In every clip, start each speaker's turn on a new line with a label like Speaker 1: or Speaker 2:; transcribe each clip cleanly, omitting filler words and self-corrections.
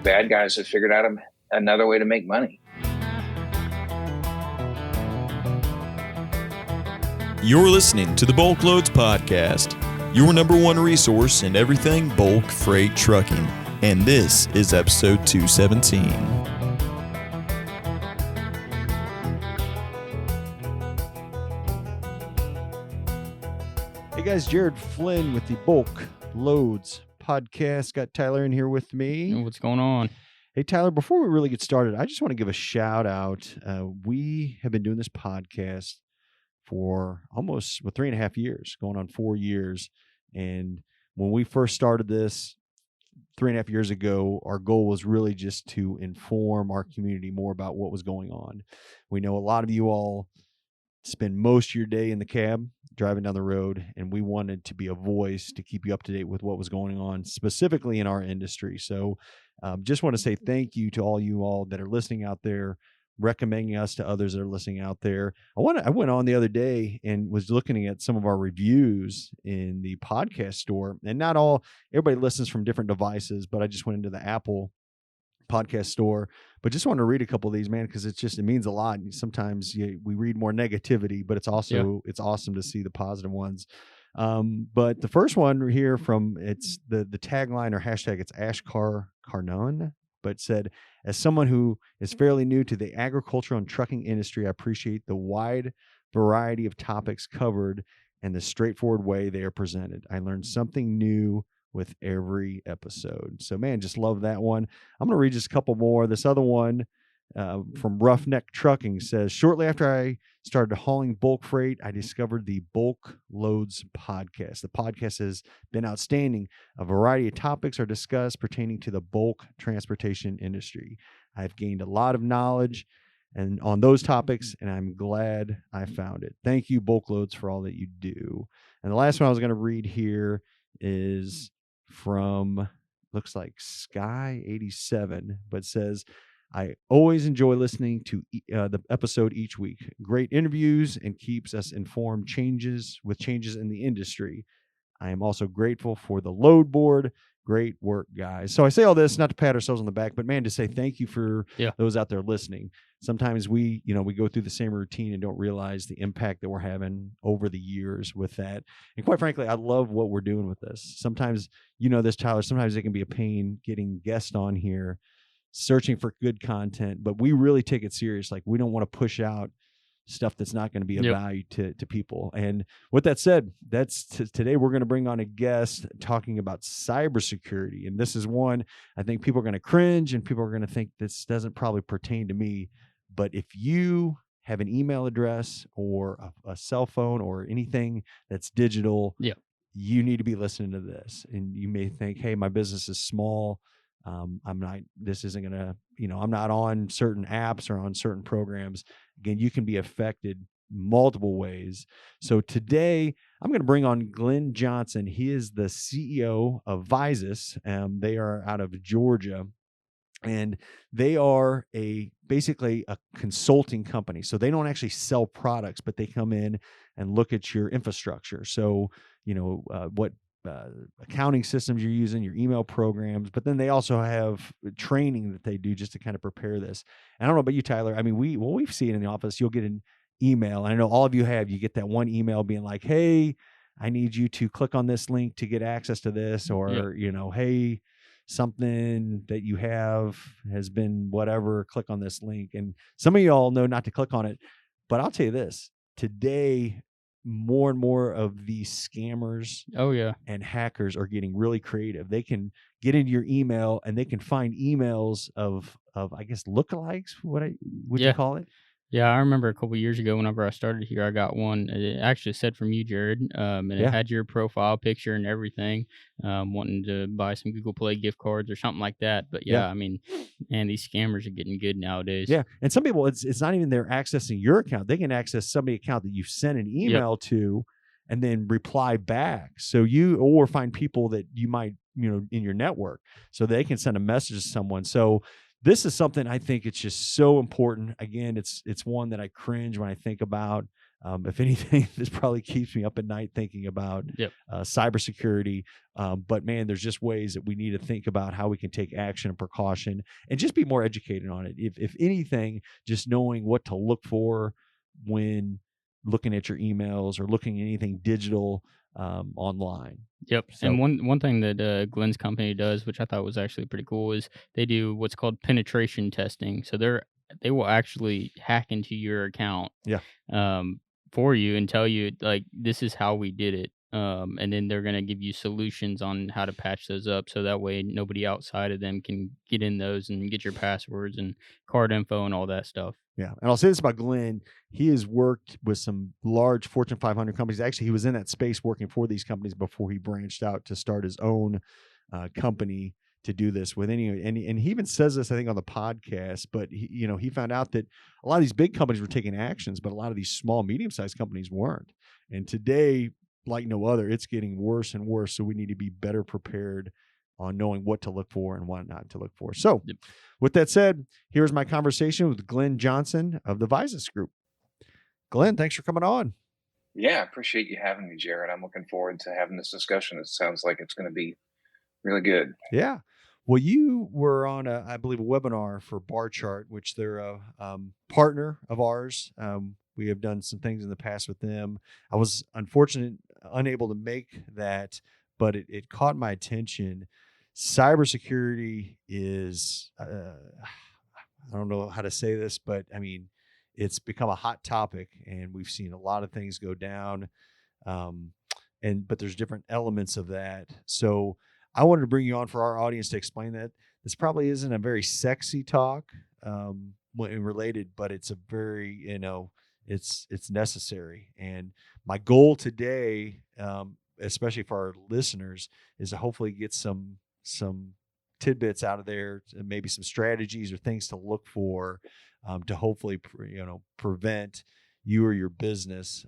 Speaker 1: bad guys have figured out another way to make money.
Speaker 2: You're listening to the BulkLoads podcast, your number one resource in everything bulk freight trucking. And this is episode 217.
Speaker 3: Hey guys, Jared Flynn with the BulkLoads podcast. Got Tyler in here with me.
Speaker 4: What's going on?
Speaker 3: Hey Tyler, before we really get started, I just want to give a shout out. We have been doing this podcast for almost 3.5 years, going on 4 years. And when we first started this 3.5 years ago, our goal was really just to inform our community more about what was going on. We know a lot of you all spend most of your day in the cab driving down the road, and we wanted to be a voice to keep you up to date with what was going on specifically in our industry. So just want to say thank you to all you all that are listening out there, recommending us to others that are listening out there. I went on the other day and was looking at some of our reviews in the podcast store, and everybody listens from different devices, but I just went into the Apple podcast store, but just want to read a couple of these, man, because it means a lot. And sometimes we read more negativity, but it's awesome to see the positive ones. But the first one here it's the tagline or hashtag, it's Ashkar Karnan, but said, as someone who is fairly new to the agricultural and trucking industry, I appreciate the wide variety of topics covered and the straightforward way they are presented. I learned something new with every episode. So, man, just love that one. I'm going to read just a couple more. This other one from Roughneck Trucking says, shortly after I started hauling bulk freight, I discovered the BulkLoads podcast. The podcast has been outstanding. A variety of topics are discussed pertaining to the bulk transportation industry. I've gained a lot of knowledge and on those topics, and I'm glad I found it. Thank you, BulkLoads, for all that you do. And the last one I was going to read here is from, looks like Sky 87, but says, I always enjoy listening to the episode each week. Great interviews and keeps us informed changes in the industry. I am also grateful for the load board. Great work, guys. So I say all this not to pat ourselves on the back, but man, to say thank you for those out there listening. Sometimes we go through the same routine and don't realize the impact that we're having over the years with that. And quite frankly, I love what we're doing with this. Sometimes, this, Tyler, sometimes it can be a pain getting guests on here, searching for good content, but we really take it serious. Like, we don't want to push out stuff that's not going to be of value to people. And with that said, today we're going to bring on a guest talking about cybersecurity. And this is one I think people are going to cringe and people are going to think this doesn't probably pertain to me. But if you have an email address or a cell phone or anything that's digital, you need to be listening to this. And you may think, hey, my business is small. I'm not on certain apps or on certain programs. Again, you can be affected multiple ways. So today I'm going to bring on Glenn Johnson. He is the CEO of Vizius. They are out of Georgia, and they are basically a consulting company. So they don't actually sell products, but they come in and look at your infrastructure. So, what accounting systems you're using, your email programs, but then they also have training that they do just to kind of prepare this. And I don't know about you, Tyler. I mean, we've seen it in the office. You'll get an email, and I know all of you get that one email being like, hey, I need you to click on this link to get access to this, or, hey, something that you have has been whatever, click on this link. And some of you all know not to click on it, but I'll tell you this, today, more and more of these scammers and hackers are getting really creative. They can get into your email and they can find emails of I guess lookalikes, would you call it?
Speaker 4: Yeah, I remember a couple of years ago whenever I started here, I got one. It actually said from you, Jared, and it had your profile picture and everything, wanting to buy some Google Play gift cards or something like that. But I mean, man, these scammers are getting good nowadays. Yeah,
Speaker 3: and some people, it's not even they're accessing your account. They can access somebody's account that you've sent an email to and then reply back. So or find people that you might, in your network, so they can send a message to someone. So this is something I think it's just so important. Again, it's one that I cringe when I think about. If anything, this probably keeps me up at night thinking about
Speaker 4: Yep.
Speaker 3: cybersecurity. But man, there's just ways that we need to think about how we can take action and precaution and just be more educated on it. If anything, just knowing what to look for when looking at your emails or looking at anything digital online.
Speaker 4: Yep.
Speaker 3: So,
Speaker 4: And one thing that Glenn's company does, which I thought was actually pretty cool, is they do what's called penetration testing. So they will actually hack into your account,
Speaker 3: Yeah.
Speaker 4: for you and tell you like this is how we did it. And then they're gonna give you solutions on how to patch those up, so that way nobody outside of them can get in those and get your passwords and card info and all that stuff.
Speaker 3: yeah. And I'll say this about Glenn. He has worked with some large Fortune 500 companies. Actually, he was in that space working for these companies before he branched out to start his own company to do this with and he even says this, I think, on the podcast, but he found out that a lot of these big companies were taking actions, but a lot of these small, medium-sized companies weren't. And today, like no other, it's getting worse and worse. So we need to be better prepared on knowing what to look for and what not to look for. So with that said, here's my conversation with Glenn Johnson of the Vizius Group. Glenn, thanks for coming on.
Speaker 1: Yeah, I appreciate you having me, Jared. I'm looking forward to having this discussion. It sounds like it's going to be really good.
Speaker 3: Yeah. Well, you were on, I believe, a webinar for Bar Chart, which they're a partner of ours. We have done some things in the past with them. I was unable to make that, but it caught my attention. Cybersecurity is, I don't know how to say this, but I mean, it's become a hot topic, and we've seen a lot of things go down. But there's different elements of that. So I wanted to bring you on for our audience to explain that. This probably isn't a very sexy talk when related, but it's a very, it's necessary. And my goal today, especially for our listeners, is to hopefully get some tidbits out of there, maybe some strategies or things to look for to hopefully, prevent you or your business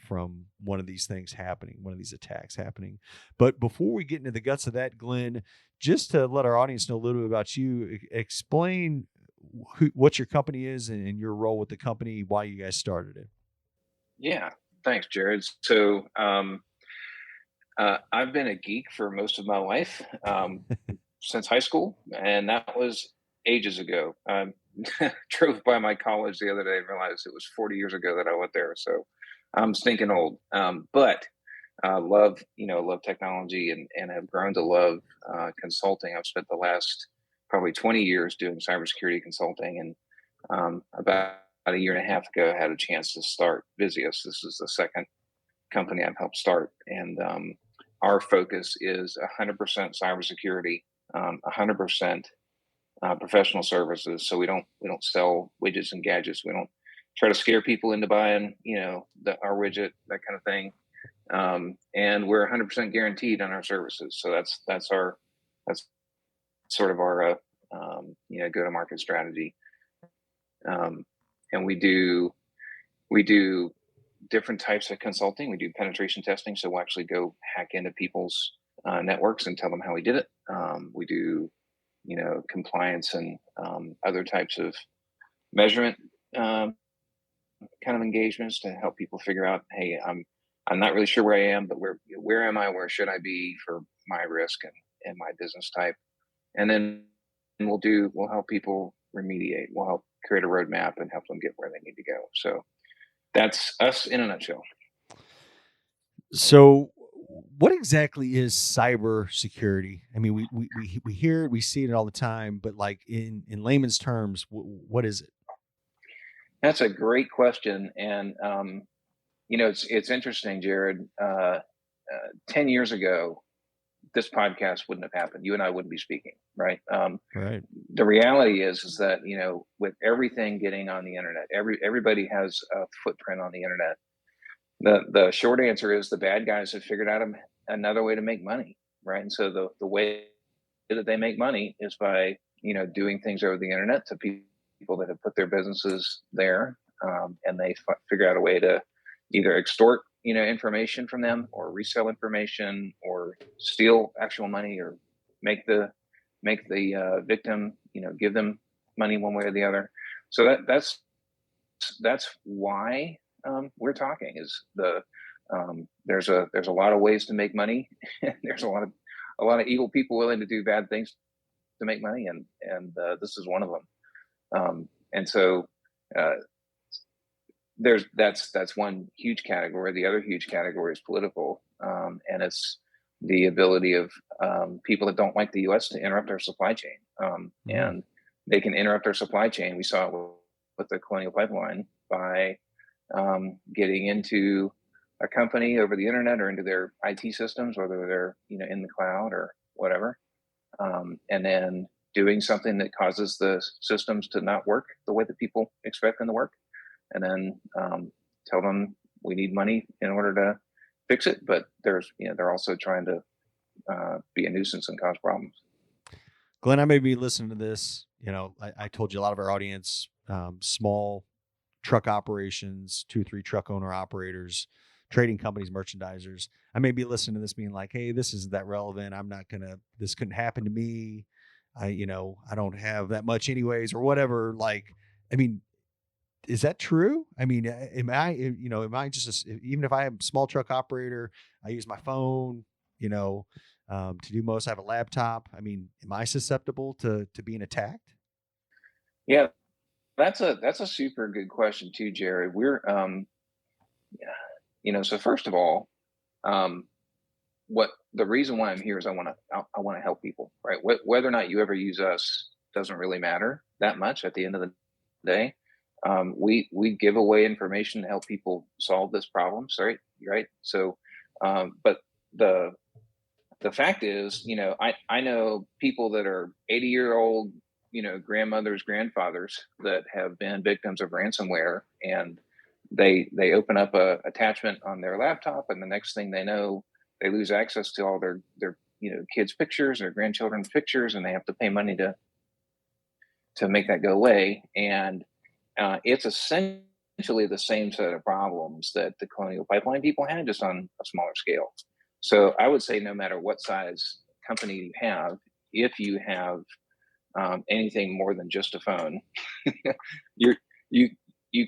Speaker 3: from one of these things happening, one of these attacks happening. But before we get into the guts of that, Glenn, just to let our audience know a little bit about you, explain what your company is and your role with the company, why you guys started it.
Speaker 1: Yeah, thanks, Jared. So I've been a geek for most of my life, since high school, and that was ages ago. Drove by my college the other day and realized it was 40 years ago that I went there. So I'm stinking old. But love technology and have grown to love consulting. I've spent the last probably 20 years doing cybersecurity consulting. And about a year and a half ago, I had a chance to start Vizius. This is the second company I've helped start. And our focus is 100% cybersecurity, 100% professional services. So we don't sell widgets and gadgets. We don't try to scare people into buying, our widget, that kind of thing. And we're 100% guaranteed on our services. So that's sort of our go-to-market strategy. And we do different types of consulting. We do penetration testing. So we'll actually go hack into people's networks and tell them how we did it. We do compliance and other types of measurement kind of engagements to help people figure out, hey, I'm not really sure where I am, but where am I? Where should I be for my risk and my business type? And then we'll help people remediate. We'll help create a roadmap and help them get where they need to go. So that's us in a nutshell.
Speaker 3: So what exactly is cybersecurity? I mean, we hear it, we see it all the time, but like in layman's terms, what is it?
Speaker 1: That's a great question. And, it's interesting, Jared. 10 years ago, this podcast wouldn't have happened. You and I wouldn't be speaking, right?
Speaker 3: Right.
Speaker 1: The reality is that, with everything getting on the internet, everybody has a footprint on the internet. The short answer is the bad guys have figured out another way to make money, right? And so the way that they make money is by, doing things over the internet to people that have put their businesses there, and they figure out a way to either extort, information from them, or resell information, or steal actual money, or make the victim, give them money one way or the other. So that's why we're talking. Is there's a lot of ways to make money. There's a lot of evil people willing to do bad things to make money, and this is one of them. And so that's one huge category. The other huge category is political, and it's the ability of people that don't like the U.S. to interrupt our supply chain, and they can interrupt our supply chain. We saw it with the Colonial Pipeline by getting into a company over the internet or into their IT systems, whether they're in the cloud or whatever, and then doing something that causes the systems to not work the way that people expect them to work, and then tell them we need money in order to fix it. But they're also trying to be a nuisance and cause problems.
Speaker 3: Glenn, I may be listening to this. I told you a lot of our audience, small truck operations, 2-3 truck owner operators, trading companies, merchandisers. I may be listening to this being like, hey, this isn't that relevant. This couldn't happen to me. I don't have that much anyways, or whatever. Is that true? Am I just, even if I am a small truck operator, I use my phone, to do most. I have a laptop. Am I susceptible to being attacked?
Speaker 1: Yeah, that's a super good question too, Jared. We're so first of all, what the reason why I'm here is I want to help people, right? Whether or not you ever use us doesn't really matter that much at the end of the day. We give away information to help people solve this problem, right? So, but the fact is, I know people that are 80-year-old, grandmothers, grandfathers that have been victims of ransomware, and they open up a attachment on their laptop, and the next thing they know, they lose access to all their kids' pictures, their grandchildren's pictures, and they have to pay money to make that go away. And it's essentially the same set of problems that the Colonial Pipeline people had, just on a smaller scale. So I would say no matter what size company you have, if you have anything more than just a phone, you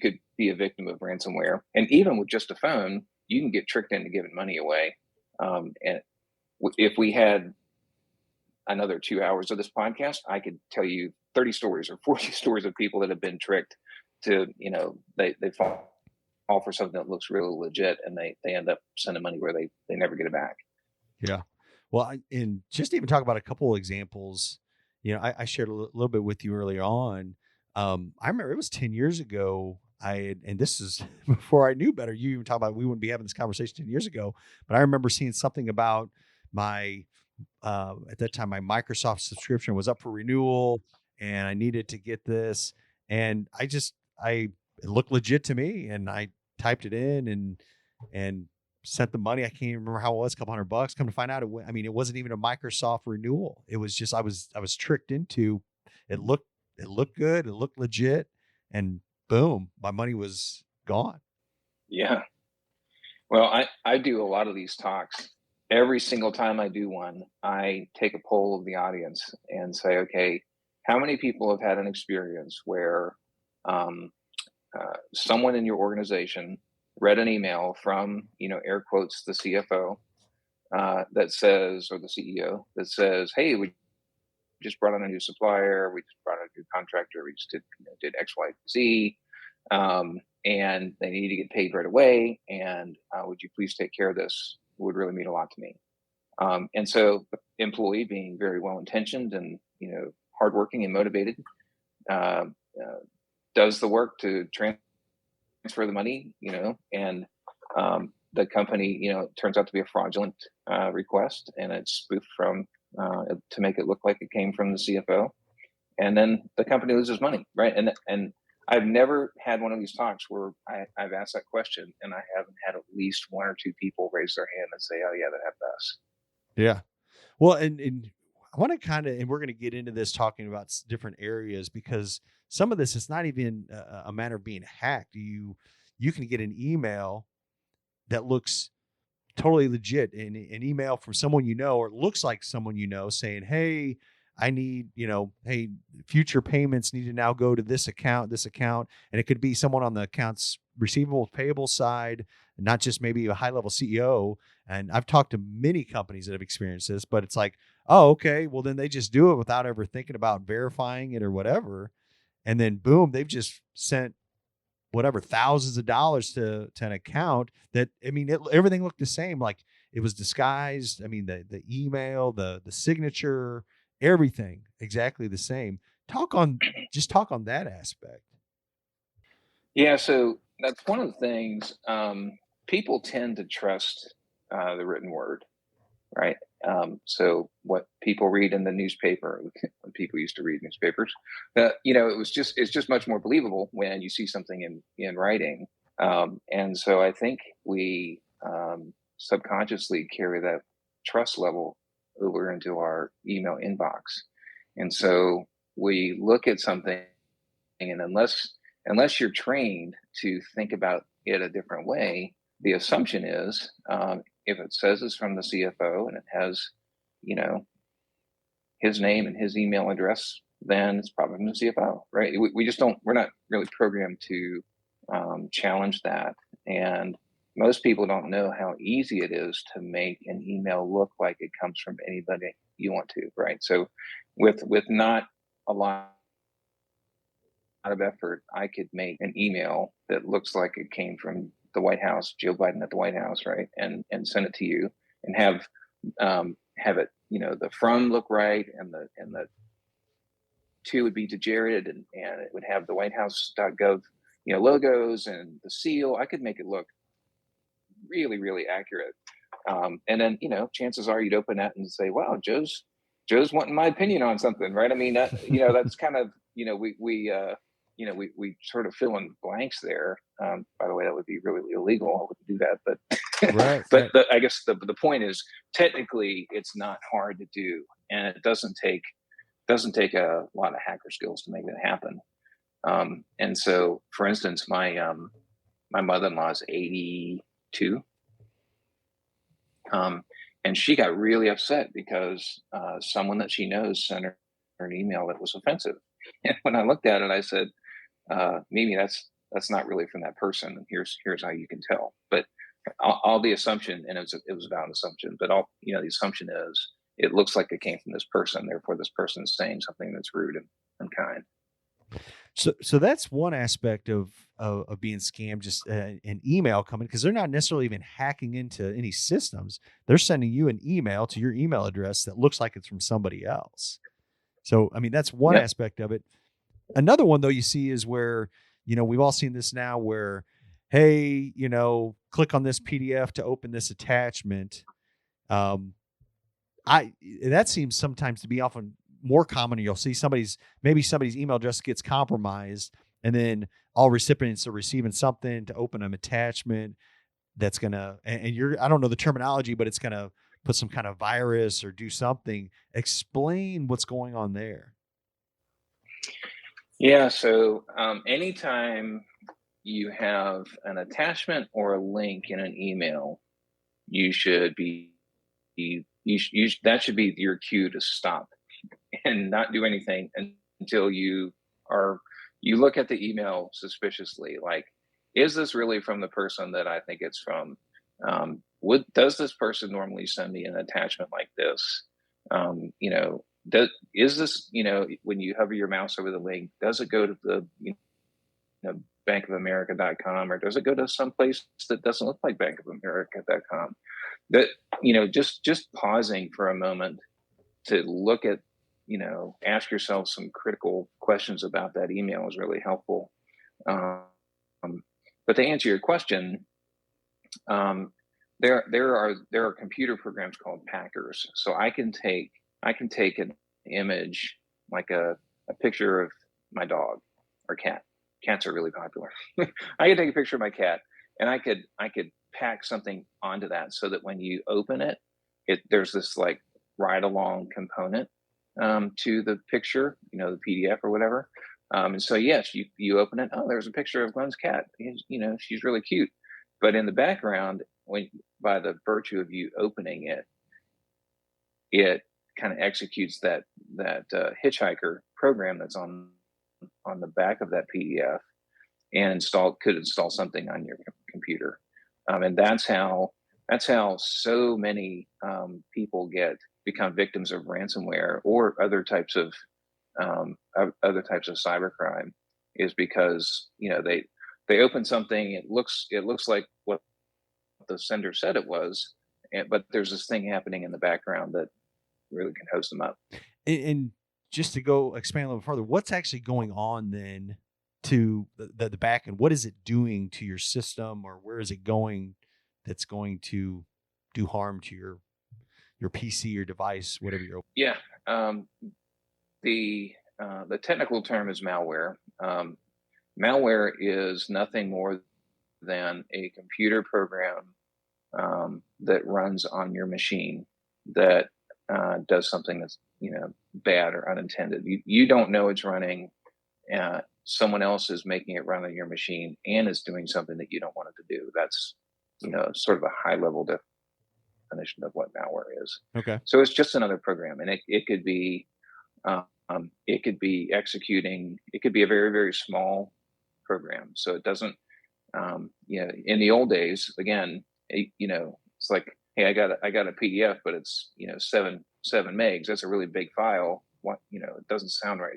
Speaker 1: could be a victim of ransomware. And even with just a phone, you can get tricked into giving money away. And if we had another 2 hours of this podcast, I could tell you 30 stories or 40 stories of people that have been tricked to, they fall for something that looks really legit, and they end up sending money where they never get it back.
Speaker 3: Yeah. Well, and just to even talk about a couple of examples, I shared a little bit with you earlier on. I remember it was 10 years ago. And this is before I knew better. You even talk about, we wouldn't be having this conversation 10 years ago, but I remember seeing something about my, at that time, my Microsoft subscription was up for renewal, and I needed to get this. And it looked legit to me, and I typed it in and sent the money. I can't even remember how it was, a couple $100. Come to find out, it wasn't even a Microsoft renewal. It was just, I was tricked into, it looked good. It looked legit, and boom, my money was gone.
Speaker 1: Yeah. Well, I do a lot of these talks. Every single time I do one, I take a poll of the audience and say, okay, how many people have had an experience where someone in your organization read an email from, air quotes, the CFO that says, or the CEO that says, hey, we just brought on a new supplier, we just brought on a new contractor, we just did X, Y, Z, and they need to get paid right away, and would you please take care of this? It would really mean a lot to me. And so the employee, being very well-intentioned and hardworking and motivated, does the work to transfer the money, and the company, it turns out to be a fraudulent request, and it's spoofed from to make it look like it came from the CFO, and then the company loses money, right? And I've never had one of these talks where I've asked that question and I haven't had at least 1 or 2 people raise their hand and say, "Oh yeah, that happened to us."
Speaker 3: Yeah. Well, and I want to and we're going to get into this talking about different areas, because some of this is not even a matter of being hacked. You can get an email that looks totally legit, an email from someone or it looks like someone saying, hey, I need, hey, future payments need to now go to this account, and it could be someone on the accounts receivable payable side, not just maybe a high level CEO. And I've talked to many companies that have experienced this, but it's like, oh, okay, well then they just do it without ever thinking about verifying it or whatever. And then boom, they've just sent whatever thousands of dollars to an account that, I mean, everything looked the same. Like it was disguised. I mean, the email, the signature, everything exactly the same. Talk on that aspect.
Speaker 1: Yeah, so that's one of the things. People tend to trust the written word, right? So what people read in the newspaper, when people used to read newspapers, it's just much more believable when you see something in writing. And so I think we subconsciously carry that trust level over into our email inbox. And so we look at something, and unless you're trained to think about it a different way, the assumption is, if it says it's from the CFO and it has, his name and his email address, then it's probably from the CFO, right? We're not really programmed to challenge that. And most people don't know how easy it is to make an email look like it comes from anybody you want to, right? So with not a lot of effort, I could make an email that looks like it came from the White House, Joe Biden at the White House, right? And send it to you, and have it, the from look right, and the to would be to Jared, and it would have the whitehouse.gov, logos and the seal. I could make it look really, really accurate. And then, chances are you'd open that and say, wow, Joe's wanting my opinion on something, right? I mean, that's kind of, we sort of fill in blanks there. By the way, that would be really illegal. I wouldn't do that, but
Speaker 3: Right.
Speaker 1: but I guess the point is, technically, it's not hard to do, and it doesn't take a lot of hacker skills to make that happen. And so, for instance, my mother-in-law is 82. And she got really upset because someone that she knows sent her an email that was offensive. And when I looked at it, I said, Mimi, that's not really from that person. And here's how you can tell. But all the assumption, and it was about an assumption, but all, the assumption is it looks like it came from this person. Therefore, this person is saying something that's rude and unkind.
Speaker 3: So that's one aspect of being scammed, just an email coming, because they're not necessarily even hacking into any systems. They're sending you an email to your email address that looks like it's from somebody else. So, I mean, that's one aspect of it. Another one, though, you see is where, we've all seen this now where, hey, click on this PDF to open this attachment. That seems sometimes to be often more common. You'll see somebody's email address gets compromised, and then all recipients are receiving something to open an attachment that's gonna, and I don't know the terminology, but it's gonna put some kind of virus or do something. Explain what's going on there.
Speaker 1: Yeah. So anytime you have an attachment or a link in an email, you should be that should be your cue to stop and not do anything until you look at the email suspiciously. Like, is this really from the person that I think it's from? Does this person normally send me an attachment like this? Is this, when you hover your mouse over the link, does it go to the bankofamerica.com, or does it go to some place that doesn't look like bankofamerica.com? That, just pausing for a moment to look at, ask yourself some critical questions about that email is really helpful. But to answer your question, there are computer programs called packers. So I can take an image, like a picture of my dog or cat. Cats are really popular. I could take a picture of my cat, and I could pack something onto that so that when you open it, there's this like ride along component to the picture, the PDF or whatever. And so, yes, you open it. Oh, there's a picture of Glenn's cat. She's really cute. But in the background, by the virtue of you opening it, it kind of executes that hitchhiker program that's on the back of that PDF and could install something on your computer. And that's how so many people become victims of ransomware or other types of cybercrime, is because they open something, it looks like what the sender said it was, but there's this thing happening in the background that really can host them up.
Speaker 3: And just to go expand a little further, what's actually going on then to the back end? What is it doing to your system, or where is it going that's going to do harm to your PC or device, whatever you're opening?
Speaker 1: Yeah. The technical term is malware. Malware is nothing more than a computer program that runs on your machine that does something that's bad or unintended. You don't know it's running. Someone else is making it run on your machine and is doing something that you don't want it to do. That's sort of a high level definition of what malware is.
Speaker 3: Okay.
Speaker 1: So it's just another program, and it could be executing. It could be a very, very small program. So it doesn't. In the old days, again, it's like, hey, I got a PDF, but it's 7 megs. That's a really big file. What it doesn't sound right.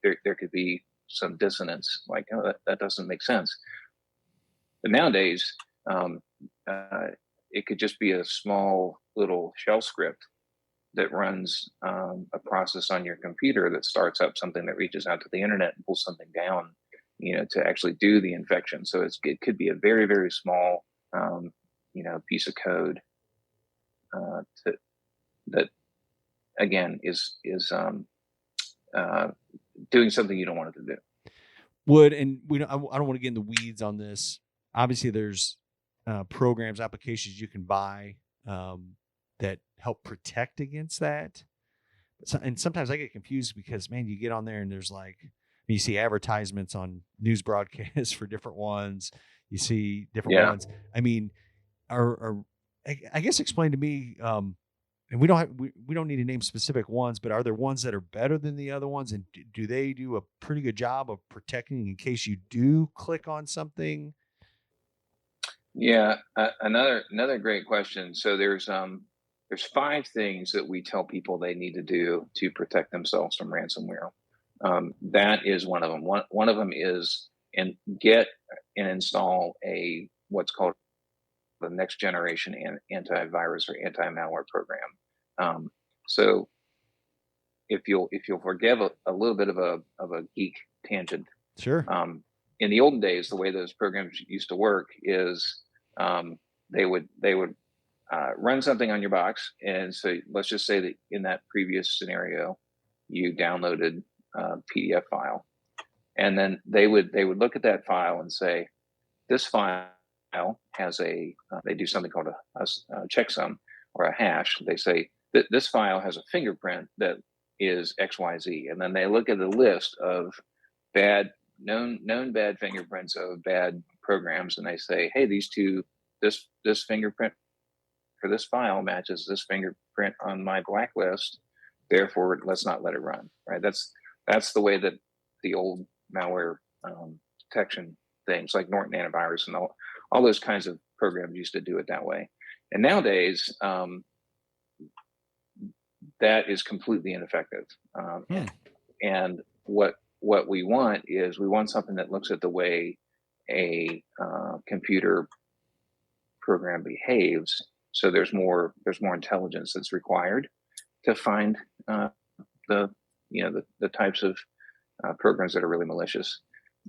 Speaker 1: There could be some dissonance, like, oh, that doesn't make sense. But nowadays, it could just be a small little shell script that runs a process on your computer that starts up something that reaches out to the internet and pulls something down, to actually do the infection. So it could be a very, very small, piece of code that again is doing something you don't want it to do.
Speaker 3: I don't want to get in the weeds on this. Obviously, there's programs, applications you can buy that help protect against that. And sometimes I get confused because, man, you get on there and there's you see advertisements on news broadcasts for different ones. You see different ones. I mean, I guess explain to me, and we don't need to name specific ones, but are there ones that are better than the other ones? And do they do a pretty good job of protecting in case you do click on something?
Speaker 1: Yeah, another great question. So there's 5 things that we tell people they need to do to protect themselves from ransomware. That is one of them. One of them is get and install what's called the next generation antivirus or anti-malware program. So if you'll forgive a little bit of a geek tangent,
Speaker 3: sure.
Speaker 1: In the olden days, the way those programs used to work is they would run something on your box, and so let's just say that in that previous scenario, you downloaded a PDF file, and then they would look at that file and say, this file has they do something called a checksum or a hash. They say that this file has a fingerprint that is XYZ, and then they look at the list of known bad fingerprints of bad programs, and they say, hey, this fingerprint for this file matches this fingerprint on my blacklist, therefore let's not let it run. Right? That's the way that the old malware detection things like Norton antivirus and all those kinds of programs used to do it that way. And nowadays, that is completely ineffective. And what we want is something that looks at the way a computer program behaves. So there's more intelligence that's required to find the types of programs that are really malicious,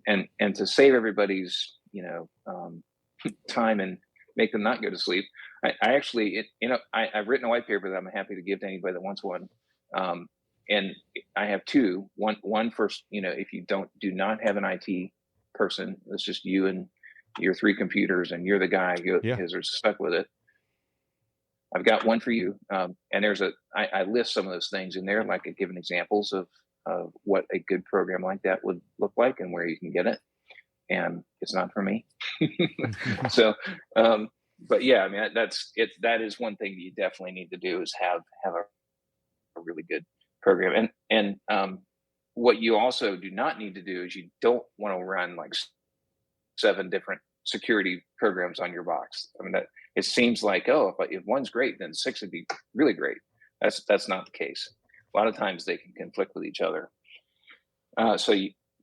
Speaker 1: and to save everybody's time and make them not go to sleep. I've written a white paper that I'm happy to give to anybody that wants one. And I have 2. One for if you do not have an IT person, it's just you and your 3 computers, and you're the guy who is stuck with it. I've got one for you, and I list some of those things in there, like giving examples of what a good program like that would look like and where you can get it. And it's not for me. So, but yeah, I mean, that is one thing that you definitely need to do, is have a really good program. what you also do not need to do is you don't want to run like 7 different security programs on your box. I mean, that it seems like, oh, if one's great, then 6 would be really great. That's not the case. A lot of times they can conflict with each other.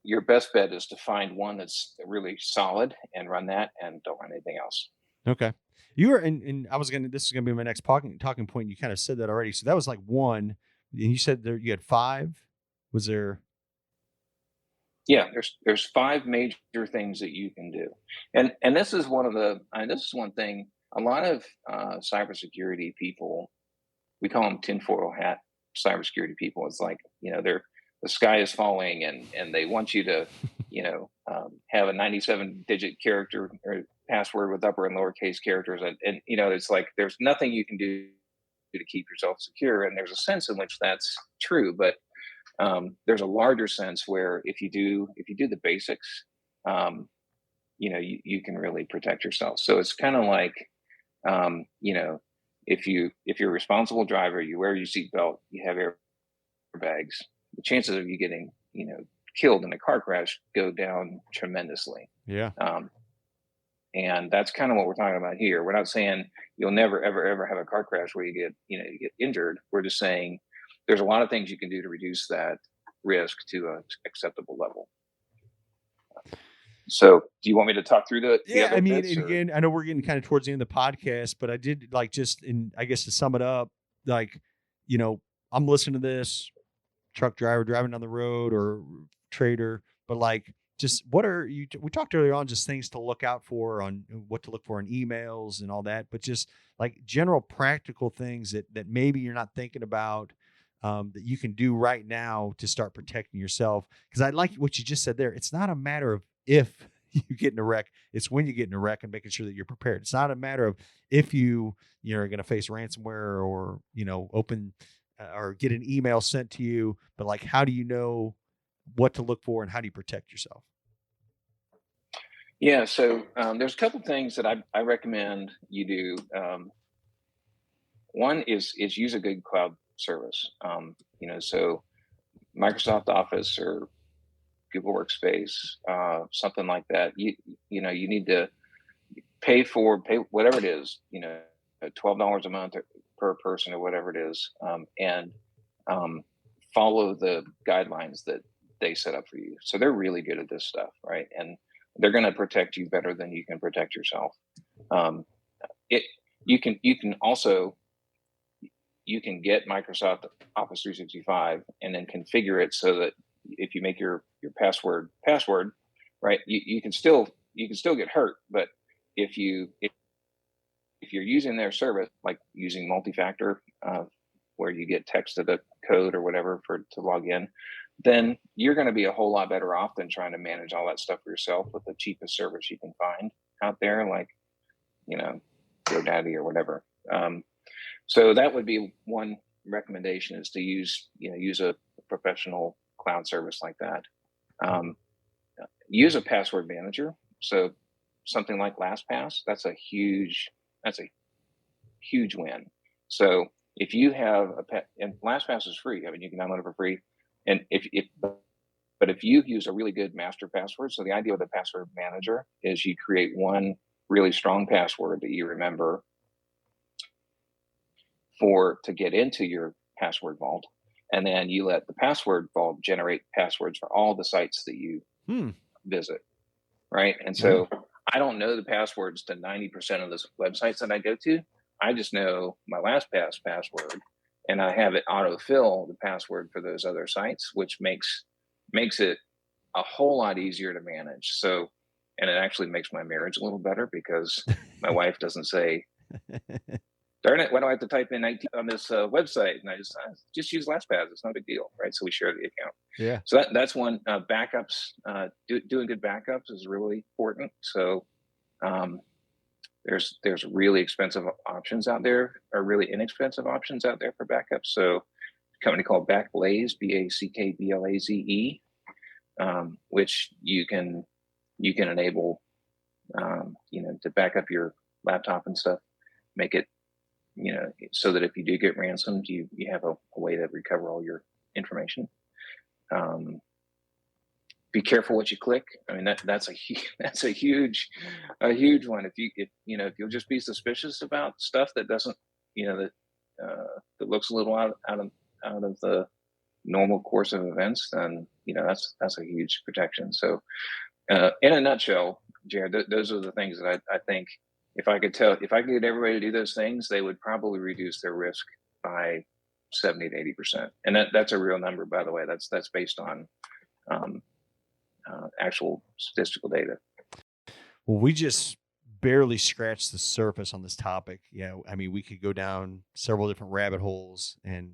Speaker 1: Your best bet is to find one that's really solid and run that, and don't run anything else.
Speaker 3: Okay. You were, and this is gonna be my next talking point. You kind of said that already. So that was like one, and you said there you had 5. Was there?
Speaker 1: Yeah, there's 5 major things that you can do, and this is this is one thing. A lot of cybersecurity people, we call them tinfoil hat cybersecurity people. It's like, the sky is falling, and they want you to, have a 97-digit character or password with upper and lowercase characters, and it's like there's nothing you can do to keep yourself secure. And there's a sense in which that's true, but there's a larger sense where if you do the basics, you can really protect yourself. So it's kind of like, if you're a responsible driver, you wear your seatbelt, you have airbags, the chances of you getting, killed in a car crash go down tremendously.
Speaker 3: Yeah.
Speaker 1: And that's kind of what we're talking about here. We're not saying you'll never, ever, ever have a car crash where you get injured. We're just saying there's a lot of things you can do to reduce that risk to an acceptable level. So do you want me to talk through the
Speaker 3: Yeah,
Speaker 1: other
Speaker 3: I mean,
Speaker 1: bits,
Speaker 3: and again, I know we're getting kind of towards the end of the podcast, but I did I guess to sum it up, I'm listening to this truck driver driving down the road or trader, but just what are we talked earlier on, just things to look out for, on what to look for in emails and all that, but just like general practical things that maybe you're not thinking about, that you can do right now to start protecting yourself. Because I like what you just said there. It's not a matter of if you get in a wreck, it's when you get in a wreck and making sure that you're prepared. It's not a matter of if you're going to face ransomware or, open or get an email sent to you, but like, how do you know what to look for and how do you protect yourself?
Speaker 1: Yeah, so there's a couple things that I recommend you do. One is use a good cloud service. So Microsoft Office or Google Workspace, something like that. You need to pay whatever it is, $12 a month per person or whatever it is, and follow the guidelines that they set up for you. So they're really good at this stuff, right? And they're going to protect you better than you can protect yourself. You can get Microsoft Office 365 and then configure it so that if you make your password, right, you can still get hurt. But if you're using their service, like using multi-factor, where you get text to the code or whatever to log in, then you're going to be a whole lot better off than trying to manage all that stuff for yourself with the cheapest service you can find out there, like, GoDaddy or whatever. So that would be one recommendation, is to use a professional cloud service like that. Use a password manager. So something like LastPass, that's a huge win. So if you have and LastPass is free. I mean, you can download it for free. And but if you use a really good master password, so the idea of the password manager is you create one really strong password that you remember to get into your password vault, and then you let the password vault generate passwords for all the sites that you visit, right? And so I don't know the passwords to 90% of the websites that I go to. I just know my LastPass password, and I have it autofill the password for those other sites, which makes it a whole lot easier to manage. So, and it actually makes my marriage a little better, because my wife doesn't say, darn it, why do I have to type in 19 on this website? And I just use LastPass. It's not a big deal, right? So we share the account.
Speaker 3: Yeah.
Speaker 1: So that's one. Backups, doing good backups is really important. So there's really expensive options out there, or really inexpensive options out there for backups. So a company called Backblaze, BACKBLAZE, which you can enable, to back up your laptop and stuff, make it, so that if you do get ransomed, you have a way to recover all your information. be careful what you click. I mean, that's a huge one. If you'll just be suspicious about stuff that doesn't, that looks a little out of the normal course of events, then that's a huge protection. So, in a nutshell, Jared, those are the things that I think if I could get everybody to do those things, they would probably reduce their risk by 70 to 80%. And that's a real number, by the way. That's based on actual statistical data.
Speaker 3: Well, we just barely scratched the surface on this topic. I mean, we could go down several different rabbit holes and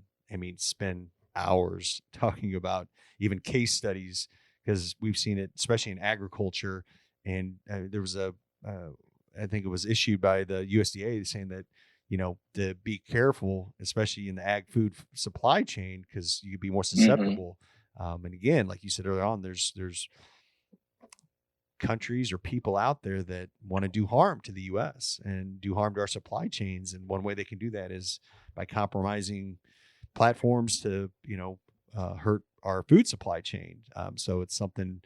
Speaker 3: spend hours talking about even case studies, because we've seen it, especially in agriculture. And there was I think it was issued by the USDA saying that, to be careful, especially in the ag food supply chain, because you could be more susceptible. And again, like you said earlier on, there's countries or people out there that want to do harm to the U.S. and do harm to our supply chains. And one way they can do that is by compromising platforms to, hurt our food supply chain. So it's something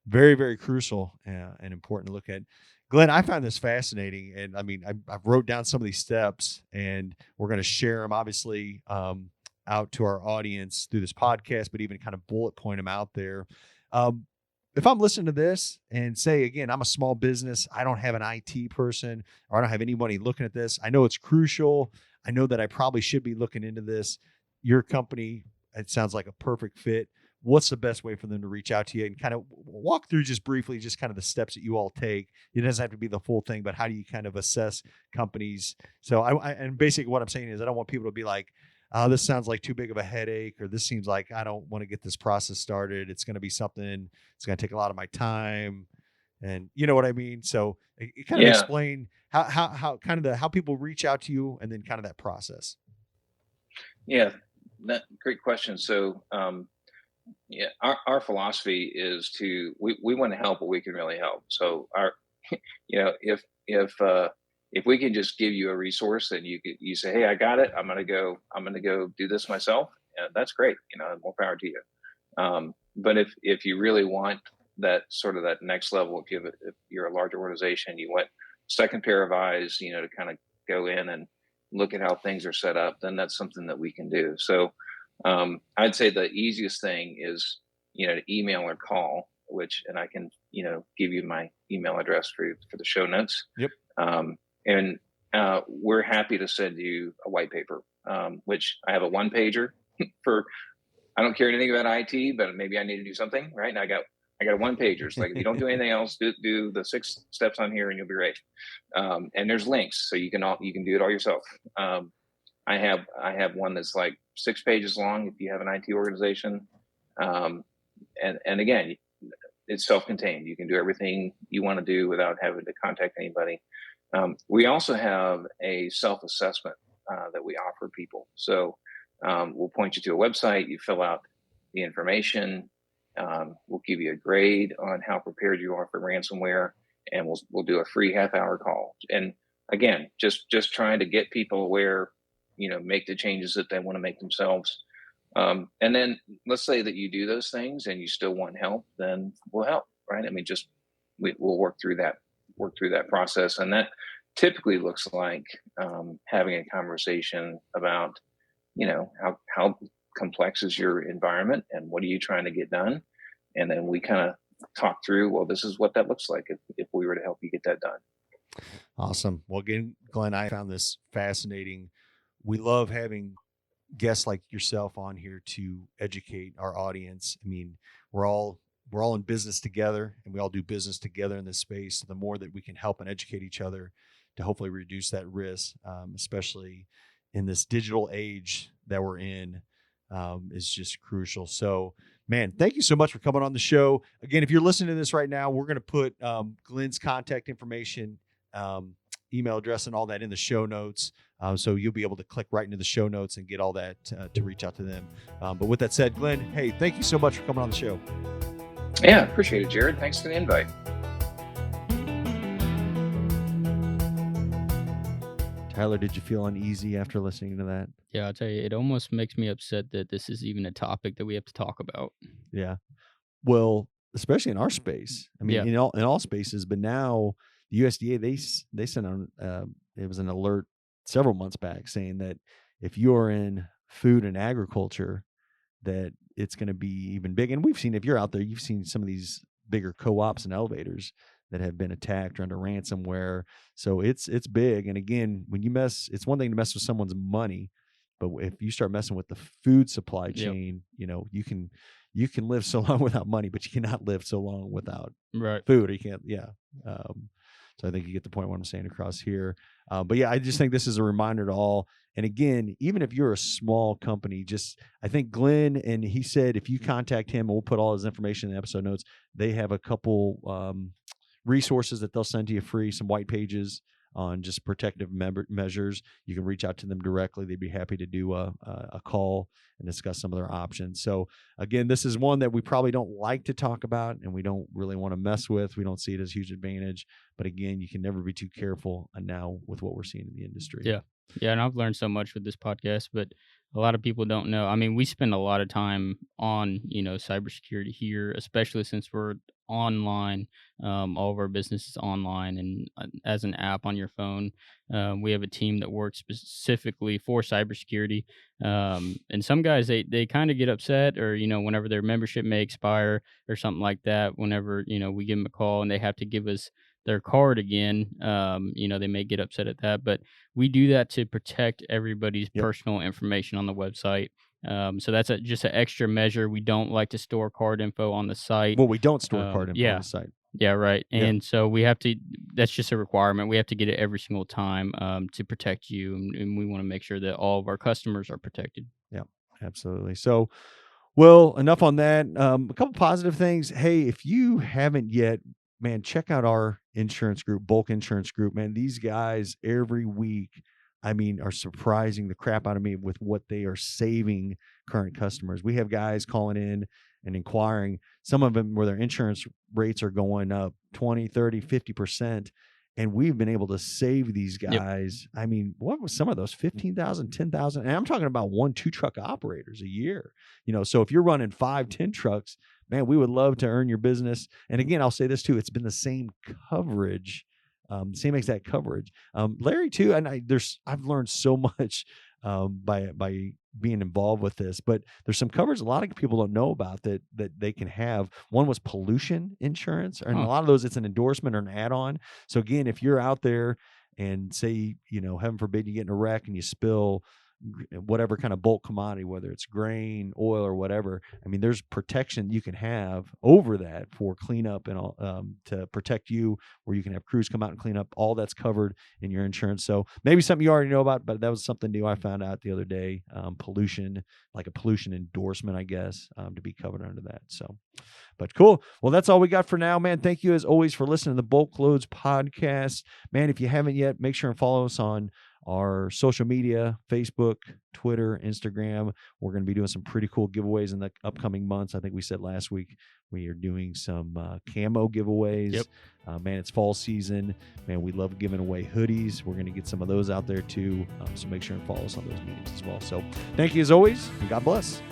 Speaker 3: very, very crucial and important to look at. Glenn, I found this fascinating. And I wrote down some of these steps, and we're going to share them obviously out to our audience through this podcast, but even kind of bullet point them out there. If I'm listening to this and say, again, I'm a small business, I don't have an IT person, or I don't have anybody looking at this. I know it's crucial. I know that I probably should be looking into this. Your company, it sounds like a perfect fit. What's the best way for them to reach out to you, and kind of walk through just briefly, just kind of the steps that you all take? It doesn't have to be the full thing, but how do you kind of assess companies? So and basically what I'm saying is I don't want people to be like, oh, this sounds like too big of a headache, or this seems like I don't want to get this process started. It's going to be something, it's going to take a lot of my time. And you know what I mean? So it kind of explain how kind of how people reach out to you, and then kind of that process.
Speaker 1: Yeah, great question. So, our philosophy is we want to help what we can really help. So if we can just give you a resource and you say, hey, I got it, I'm going to go do this myself. That's great. More power to you. But if you really want that sort of that next level, if you're a large organization, you want second pair of eyes, to kind of go in and look at how things are set up, then that's something that we can do. So, I'd say the easiest thing is, to email or call, and I can, give you my email address for the show notes.
Speaker 3: Yep.
Speaker 1: And we're happy to send you a white paper, which I have a one pager I don't care anything about IT, but maybe I need to do something, right? And I got a one pager. It's like, if you don't do anything else, do the 6 steps on here and you'll be right. And there's links, so you can do it all yourself. I have one that's like 6 pages long if you have an IT organization. And again, it's self-contained. You can do everything you want to do without having to contact anybody. We also have a self-assessment that we offer people. So we'll point you to a website, you fill out the information, we'll give you a grade on how prepared you are for ransomware, and we'll do a free half-hour call. And again, just trying to get people aware, make the changes that they want to make themselves. And then let's say that you do those things and you still want help, then we'll help, right? We'll work through that process. And that typically looks like having a conversation about, how complex is your environment and what are you trying to get done? And then we kind of talk through, well, this is what that looks like if we were to help you get that done.
Speaker 3: Awesome. Well, again, Glenn, I found this fascinating. We love having guests like yourself on here to educate our audience. We're all in business together, and we all do business together in this space. So the more that we can help and educate each other to hopefully reduce that risk, especially in this digital age that we're in, is just crucial. So, man, thank you so much for coming on the show. Again, if you're listening to this right now, we're going to put Glenn's contact information, email address, and all that in the show notes. So you'll be able to click right into the show notes and get all that to reach out to them. But with that said, Glenn, hey, thank you so much for coming on the show.
Speaker 1: Yeah, appreciate it, Jared. Thanks for the invite.
Speaker 3: Tyler, did you feel uneasy after listening to that?
Speaker 4: Yeah, I'll tell you, it almost makes me upset that this is even a topic that we have to talk about.
Speaker 3: Yeah. Well, especially in our space. I mean,
Speaker 4: Yeah.
Speaker 3: in all spaces, but now the USDA, they sent on, it was an alert several months back saying that if you're in food and agriculture, that it's going to be even big. And we've seen, if you're out there, you've seen some of these bigger co-ops and elevators that have been attacked or under ransomware. So it's big. And again, when you it's one thing to mess with someone's money, but if you start messing with the food supply chain, you can live so long without money, but you cannot live so long without food. Or you can't. Yeah. So I think you get the point what I'm saying across here. But yeah, I just think this is a reminder to all. And again, even if you're a small company, I think Glenn, and he said, if you contact him, and we'll put all his information in the episode notes, they have a couple resources that they'll send to you free, some white pages on just protective measures. You can reach out to them directly. They'd be happy to do a call and discuss some of their options. So again, this is one that we probably don't like to talk about and we don't really want to mess with. We don't see it as a huge advantage, but again, you can never be too careful now with what we're seeing in the industry.
Speaker 4: Yeah. Yeah. And I've learned so much with this podcast, but a lot of people don't know. I mean, we spend a lot of time on, cybersecurity here, especially since we're online. All of our business is online and as an app on your phone. We have a team that works specifically for cybersecurity. And some guys, they kind of get upset or, whenever their membership may expire or something like that, whenever, we give them a call and they have to give us their card again, they may get upset at that, but we do that to protect everybody's personal information on the website. So that's just an extra measure. We don't like to store card info on the site.
Speaker 3: Well, we don't store card info on the site.
Speaker 4: Yeah, right. And so we have to, that's just a requirement. We have to get it every single time to protect you. And we want to make sure that all of our customers are protected.
Speaker 3: Yeah, absolutely. So, well, enough on that. A couple positive things. Hey, if you haven't yet, man, check out our insurance group, Bulk Insurance Group. Man, these guys every week, are surprising the crap out of me with what they are saving current customers. We have guys calling in and inquiring, some of them where their insurance rates are going up 20, 30, 50%. And we've been able to save these guys. Yep. What was some of those? 15,000, 10,000? And I'm talking about 1-2 truck operators a year. So if you're running 5-10 trucks, man, we would love to earn your business. And again, I'll say this too, it's been the same coverage, same exact coverage. Larry too, and I've learned so much by being involved with this, but there's some coverage a lot of people don't know about that they can have. One was pollution insurance, and a lot of those, it's an endorsement or an add-on. So again, if you're out there and say, heaven forbid you get in a wreck and you spill whatever kind of bulk commodity, whether it's grain, oil, or whatever, there's protection you can have over that for cleanup and all, to protect you, where you can have crews come out and clean up. All that's covered in your insurance. So maybe something you already know about, but that was something new I found out the other day. Pollution, like a pollution endorsement, I guess, to be covered under that. So, but cool. Well, that's all we got for now, man. Thank you as always for listening to the BulkLoads podcast. Man, if you haven't yet, make sure and follow us on our social media, Facebook, Twitter, Instagram. We're going to be doing some pretty cool giveaways in the upcoming months. I think we said last week we are doing some camo giveaways.
Speaker 4: Yep.
Speaker 3: Man, it's fall season. Man, we love giving away hoodies. We're going to get some of those out there too. So make sure and follow us on those meetings as well. So thank you as always, and God bless.